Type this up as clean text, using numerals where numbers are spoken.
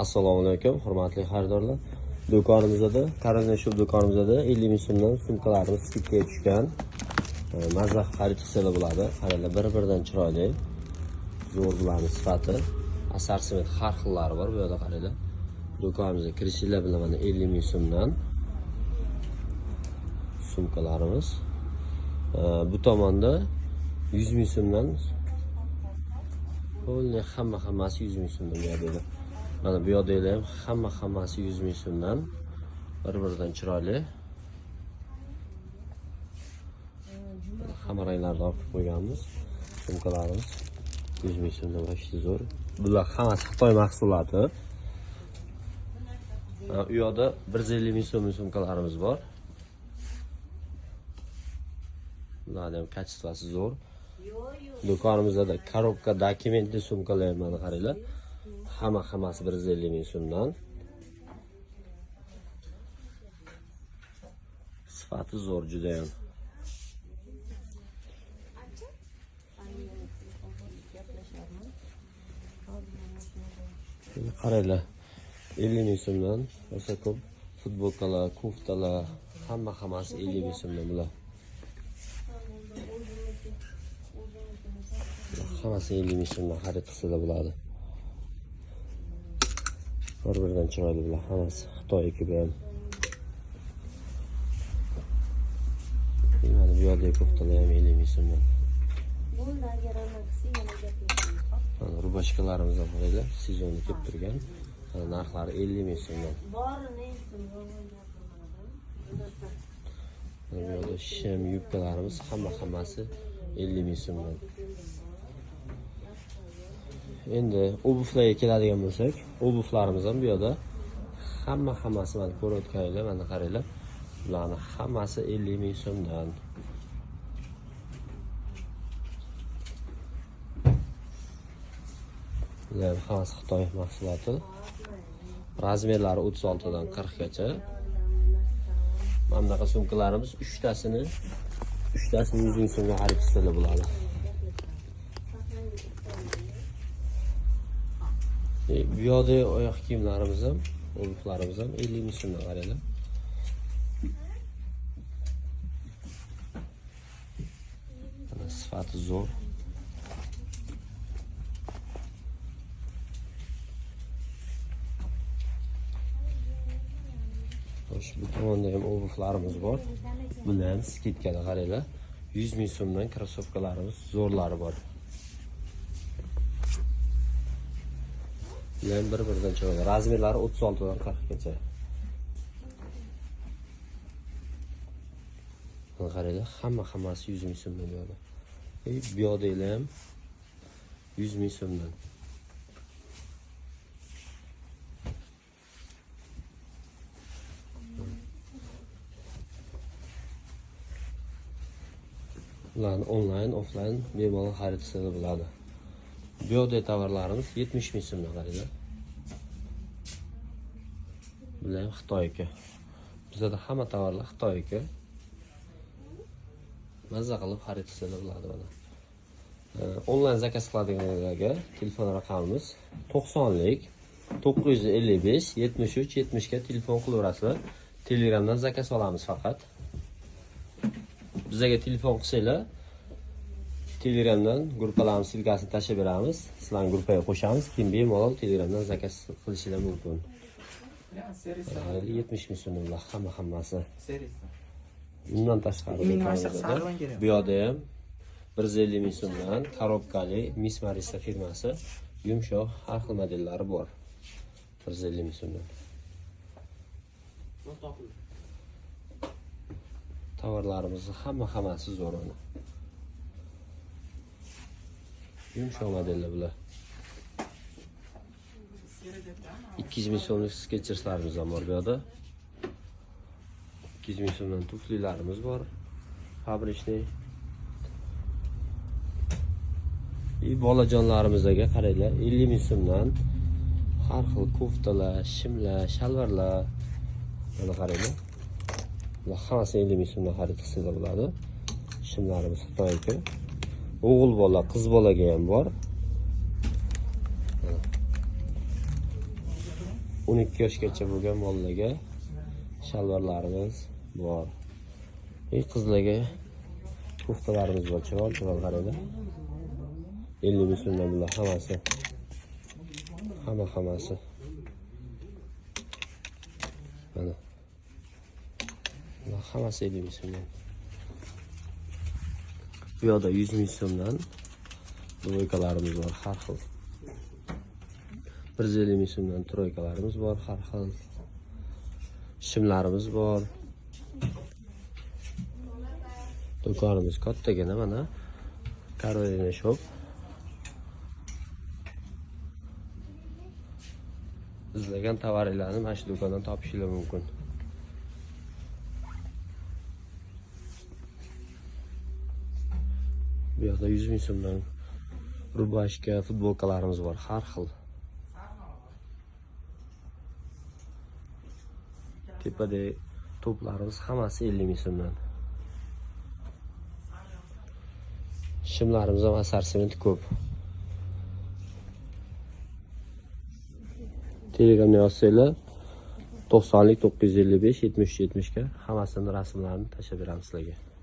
Assalomu alaykum, hurmatli xaridorlar. Do'konimizda, Karantin Shop do'konimizda 50 ming so'mdan sumkalarimiz skidga tushgan. Mazza xarid qilsa bo'ladi. Qaranglar, bir-biridan chiroyli. Zo'r bularning sifati. Assortiment har xillari bor bu yerda qaranglar. Do'konimizga kirishinglar bilan mana 50 ming so'mdan sumkalarimiz. Bu tomonda 100 ming so'mdan hammasi 100 ming so'mdan beradi. Mana bu yerda ham hammasi 100 ming so'mdan. Bir-biridan chiroyli. Hamma ranglarda olib qo'yganmiz. Sumkalarimiz 100 ming so'mdan vaqti zo'r. Bular hammasi Xitoy mahsuloti. U yerda 150 ming so'mlik sumkalarimiz bor. Bularning ham kачествоsi zo'r. Do'konimizda korobka dokumentli sumkalar mana qaranglar. Hammasi 150 ming so'mdan. Sifati zo'r juda ham. Qaranglar. 50 ming so'mdan o'sha ko'p futbolkalar, kuftalar, hammasi 50 ming so'mdan bular. Hammasi 50 ming so'mdan xarid qilsa bo'ladi. Bir-biridan chiroyli bular hammasi Xitoyniki bilan. Mana bu yerda kuftalar ham 50 ming so'mdan. Mana rubashkalarimiz ham qaranglar, sezonni kelib turgan. Narxlari 50 ming so'mdan. Bu yerda shim yubkalarimiz hammasi 50 ming so'mdan. Endi obuvlarga keladigan bo'lsak, obuvlarimiz ham bu yerda hammasi mana ko'rayotganinglar, mana qaranglar. Bularning hammasi 50 ming so'mdan. Bular hammasi Xitoy mahsuloti. Razmerlari 36 dan 40 gacha. Mana bunaqa sumkalarimiz 3tasini 100 ming so'mga xarid qilsa bo'ladi. Bu yerda oyoq kiyimlarimiz ham, obuvlarimiz ham 50 ming so'mdan qaranglar. Mana sifati zo'r. Bu tomonda ham obuvlarimiz bor. Bular ham skidkada qaranglar. 100 ming so'mdan krossovkalarimiz zo'rlari bor. Bular ham bir-biridan chiroyli. Razmerlari 36 dan 40 gacha. Mana qaranglar, hammasi 100 ming so'mdan bo'ladi. Bu yerda ham 100 ming so'mdan. Ularni onlayn, offlayn bemalol xarid qilsa bo'ladi. Bu yerda tovarlarimiz 70 ming so'mdan qaranglar. Bular ham Xitoyniki. Bizda hamma tovarlar Xitoyniki. Mazza qilib xarid qilsa bo'ladi mana. Onlayn zakaz qiladiganlarga telefon raqamimiz 90lik 955 73 70 ga telefon qilaverasizlar. Telegramdan zakaz olamiz faqat. Bizga telefon qilsanglar, Telegramdan gruppalarimiz silkasini tashlab beramiz. Sizlarni gruppaga qo'shamiz. Kim bemalol Telegramdan zakaz qilishingiz mumkin. 70 ming so'mlar hammasi. Bundan tashqari bu yerda ham 150 ming so'mdan korobkali Miss Marisa firmasi yumshoq har xil modellari bor. 150 ming so'mdan. Tovarlarimiz hammasi zo'r ona. Yumshoq modellar bular. 200 ming so'mlik skecherslarimiz ham bor bu yerda. 200 ming so'mdan tuflilarimiz bor. Fabrichniy. Bolajonlarimizga qaranglar, 50 ming so'mdan har xil kuftalar, shimlar, shalvarlar. Mana qaranglar. Bular hammasi 50 ming so'mdan xarid qilsa bo'ladi. Shimlarimiz Xitoyniki. O'g'il bola, qiz bolaga ham bor. 12 yoshgacha bo'lgan bolalarga shalvarlarimiz bor. Qizlarga kuftalarimiz bor. Chiroyli qaranglar. 50 ming so'mdan bular hammasi. Hammasi. Mana. Bular hammasi 50 ming so'mdan. Bu yoqda 100 ming so'mdan troykalarimiz bor, har xil. 150 ming so'mdan troykalarimiz bor, har xil. Shimlarimiz bor. Do'konimiz kattagina mana. Carolina Shop. Izlagan tovarlarni mana shu do'kondan topishingiz mumkin. Bu yoqda 100 ming so'mdan rubashka, futbolkalarimiz bor, har xil. Tepada to'plarimiz hammasi 50 ming so'mdan. Shimlarimiz ham assortiment ko'p. Telegramga yozsanglar 90 955 73 70 ga hammasini rasmlarini tashlab beramiz sizlarga.